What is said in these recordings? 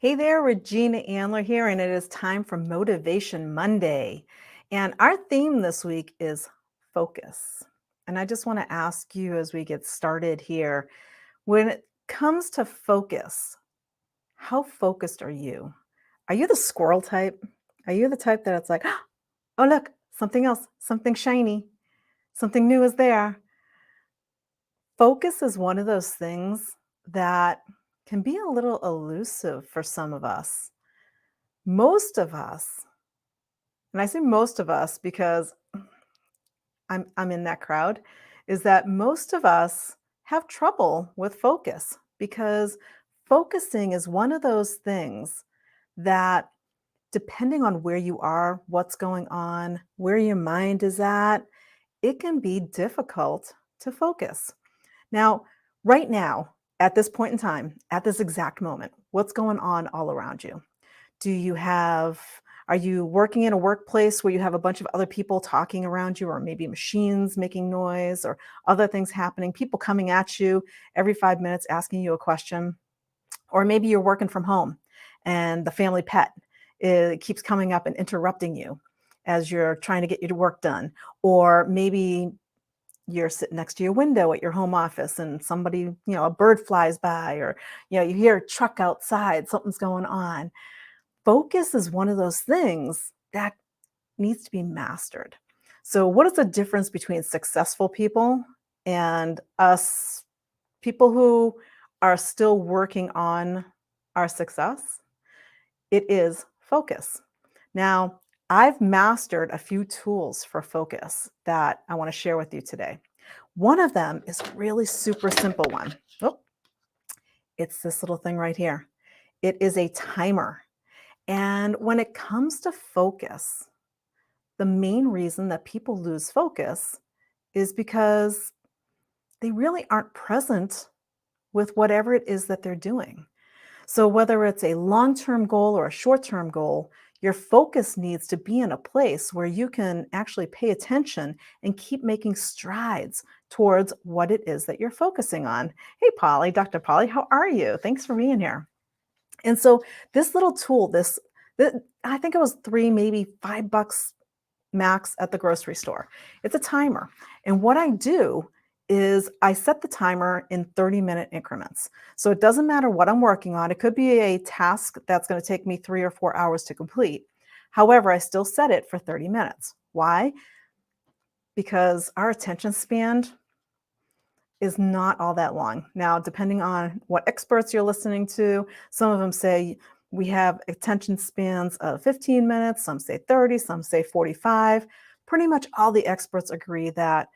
Hey there, Regina Andler here, and it is time for Motivation Monday. And our theme this week is focus. And I just want to ask you as we get started here, when it comes to focus, how focused are you? Are you the squirrel type? Are you the type that it's like, oh, look, something else, something shiny, something new is there? Focus is one of those things that can be a little elusive for some of us. Most of us, and I say most of us because I'm in that crowd, is that most of us have trouble with focus because focusing is one of those things that, depending on where you are, what's going on, where your mind is at, it can be difficult to focus. Now, right now, at this point in time, at this exact moment, what's going on all around you? Do you have Are you working in a workplace where you have a bunch of other people talking around you, or maybe machines making noise or other things happening, people coming at you every 5 minutes asking you a question? Or maybe you're working from home and the family pet keeps coming up and interrupting you as you're trying to get your work done. Or maybe you're sitting next to your window at your home office and a bird flies by, or you hear a truck outside, something's going on. Focus is one of those things that needs to be mastered. So, what is the difference between successful people and us people who are still working on our success? It is focus. Now, I've mastered a few tools for focus that I want to share with you today. One of them is a really super simple one. Oh, it's this little thing right here. It is a timer. And when it comes to focus, the main reason that people lose focus is because they really aren't present with whatever it is that they're doing. So, whether it's a long term goal or a short term goal, your focus needs to be in a place where you can actually pay attention and keep making strides towards what it is that you're focusing on. Hey, Polly, Dr. Polly, how are you? Thanks for being here. And so, this little tool, I think it was three, maybe $5 max at the grocery store. It's a timer. And what I do is I set the timer in 30-minute increments. So it doesn't matter what I'm working on. It could be a task that's going to take me 3 or 4 hours to complete. However, I still set it for 30 minutes. Why? Because our attention span is not all that long. Now, depending on what experts you're listening to, some of them say we have attention spans of 15 minutes, some say 30, some say 45. Pretty much all the experts agree that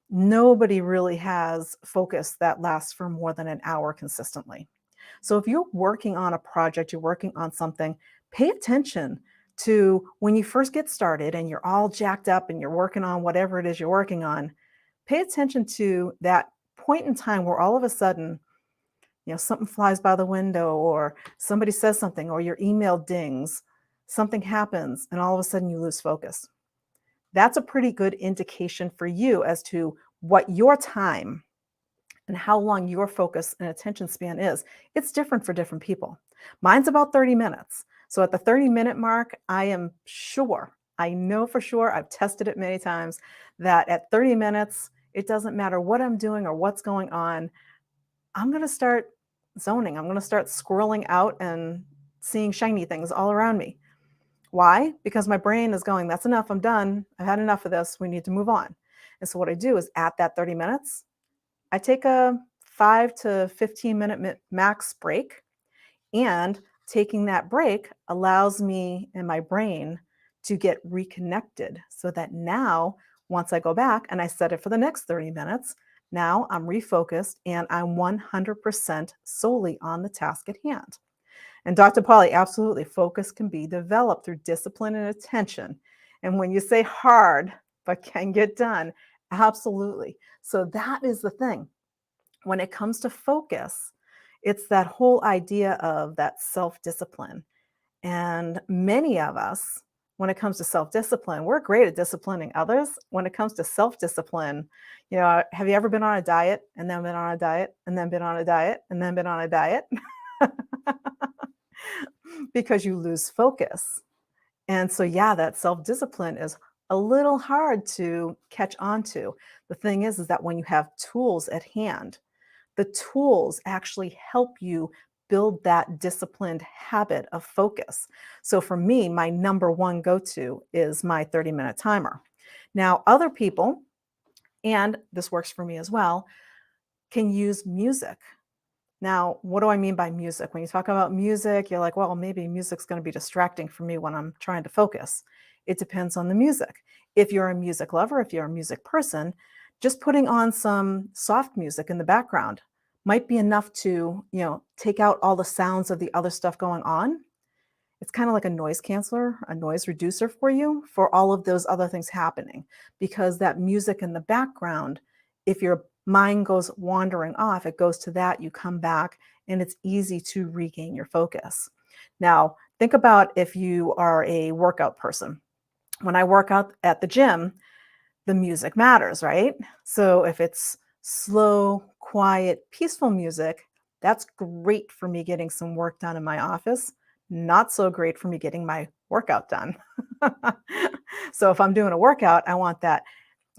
nobody really has focus that lasts for more than an hour consistently. So if you're working on a project, you're working on something, pay attention to when you first get started and you're all jacked up and you're working on whatever it is you're working on. Pay attention to that point in time where all of a sudden, something flies by the window, or somebody says something, or your email dings, something happens, and all of a sudden you lose focus. That's a pretty good indication for you as to what your time and how long your focus and attention span is. It's different for different people. Mine's about 30 minutes. So at the 30-minute mark, I am sure, I know for sure, I've tested it many times, that at 30 minutes, it doesn't matter what I'm doing or what's going on. I'm going to start zoning. I'm going to start scrolling out and seeing shiny things all around me. Why? Because my brain is going, that's enough. I'm done. I've had enough of this. We need to move on. And so what I do is at that 30 minutes, I take a 5 to 15-minute max break. And taking that break allows me and my brain to get reconnected so that now, once I go back and I set it for the next 30 minutes, now I'm refocused and I'm 100% solely on the task at hand. And Dr. Polly, absolutely, focus can be developed through discipline and attention. And when you say hard, but can get done, absolutely. So that is the thing. When it comes to focus, it's that whole idea of that self-discipline. And many of us, when it comes to self-discipline, we're great at disciplining others. When it comes to self-discipline, have you ever been on a diet and then been on a diet and then been on a diet and then been on a diet? because you lose focus. And so, yeah, that self discipline is a little hard to catch on to. The thing is that when you have tools at hand, the tools actually help you build that disciplined habit of focus. So for me, my number one go to is my 30-minute timer. Now, other people, and this works for me as well, can use music. Now, what do I mean by music? When you talk about music, you're like, well, maybe music's going to be distracting for me when I'm trying to focus. It depends on the music. If you're a music lover, if you're a music person, just putting on some soft music in the background might be enough to, take out all the sounds of the other stuff going on. It's kind of like a noise canceller, a noise reducer for you for all of those other things happening. Because that music in the background, if your mind goes wandering off, it goes to that, you come back, and it's easy to regain your focus. Now, think about if you are a workout person. When I work out at the gym, the music matters, right? So if it's slow, quiet, peaceful music, that's great for me getting some work done in my office. Not so great for me getting my workout done. So if I'm doing a workout, I want that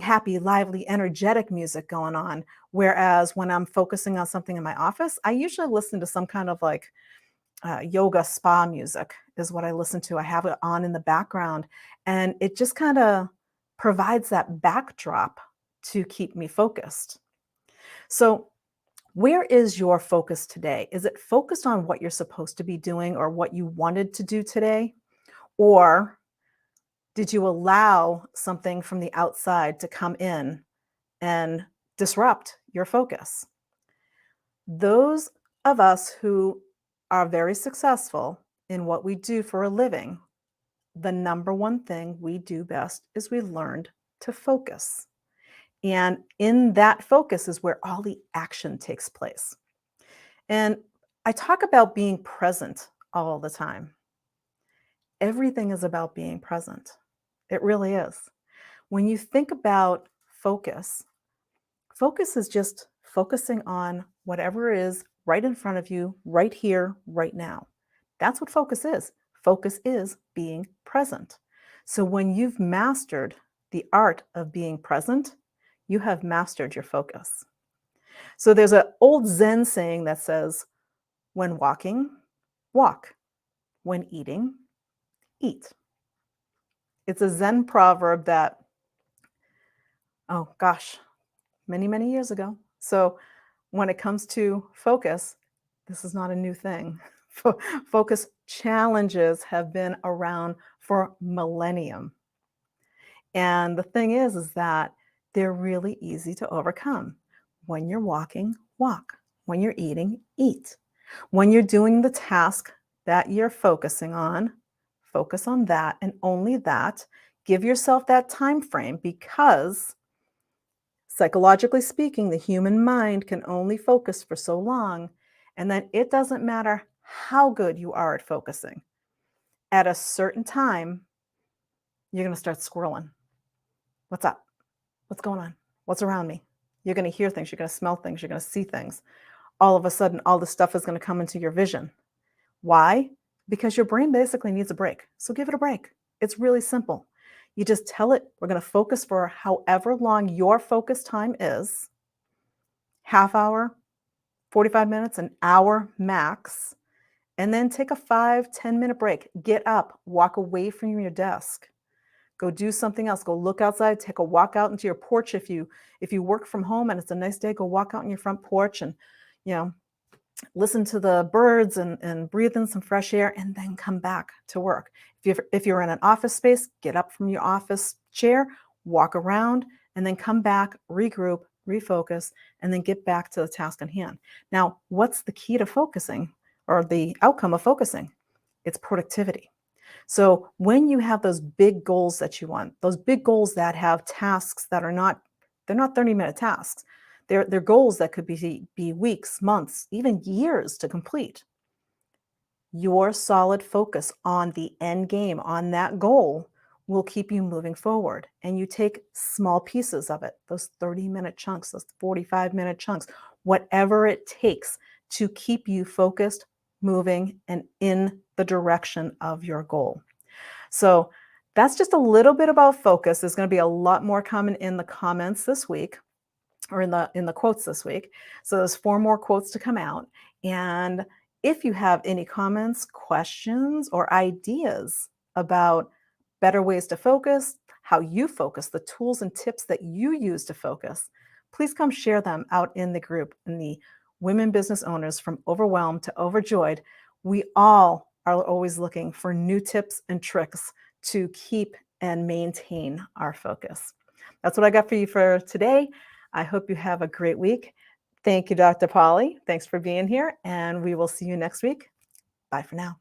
happy, lively, energetic music going on. Whereas when I'm focusing on something in my office, I usually listen to some kind of like yoga spa music is what I listen to. I have it on in the background, and it just kind of provides that backdrop to keep me focused. So, where is your focus today? Is it focused on what you're supposed to be doing or what you wanted to do today? Or did you allow something from the outside to come in and disrupt your focus? Those of us who are very successful in what we do for a living, the number one thing we do best is we learned to focus. And in that focus is where all the action takes place. And I talk about being present all the time. Everything is about being present. It really is. When you think about focus, focus is just focusing on whatever is right in front of you, right here, right now. That's what focus is. Focus is being present. So when you've mastered the art of being present, you have mastered your focus. So there's an old Zen saying that says, when walking, walk. When eating, eat. It's a Zen proverb that, oh gosh, many, many years ago. So when it comes to focus, this is not a new thing. Focus challenges have been around for millennium. And the thing is that they're really easy to overcome. When you're walking, walk. When you're eating, eat. When you're doing the task that you're focusing on, focus on that and only that. Give yourself that time frame because psychologically speaking, the human mind can only focus for so long, and then it doesn't matter how good you are at focusing. At a certain time, you're going to start squirreling. What's up? What's going on? What's around me? You're going to hear things, you're going to smell things, you're going to see things. All of a sudden, all this stuff is going to come into your vision. Why? Because your brain basically needs a break. So give it a break. It's really simple. You just tell it, we're going to focus for however long your focus time is, half hour, 45 minutes, an hour max, and then take a 5-10 minute break. Get up, walk away from your desk. Go do something else. Go look outside, take a walk out into your porch. If you work from home and it's a nice day, go walk out on your front porch and, you know, listen to the birds and breathe in some fresh air and then come back to work. If you're in an office space, get up from your office chair, walk around, and then come back, regroup, refocus, and then get back to the task at hand. Now, what's the key to focusing or the outcome of focusing? It's productivity. So when you have those big goals that you want, those big goals that have tasks that they're not 30-minute tasks. They're goals that could be weeks, months, even years to complete. Your solid focus on the end game, on that goal, will keep you moving forward. And you take small pieces of it, those 30-minute chunks, those 45-minute chunks, whatever it takes to keep you focused moving and in the direction of your goal. So that's just a little bit about focus. There's going to be a lot more coming in the comments this week, or in the quotes this week. So there's 4 more quotes to come out. And if you have any comments, questions, or ideas about better ways to focus, how you focus, the tools and tips that you use to focus, please come share them out in the group, in the Women Business Owners from Overwhelmed to Overjoyed. We all are always looking for new tips and tricks to keep and maintain our focus. That's what I got for you for today. I hope you have a great week. Thank you, Dr. Polly. Thanks for being here, and we will see you next week. Bye for now.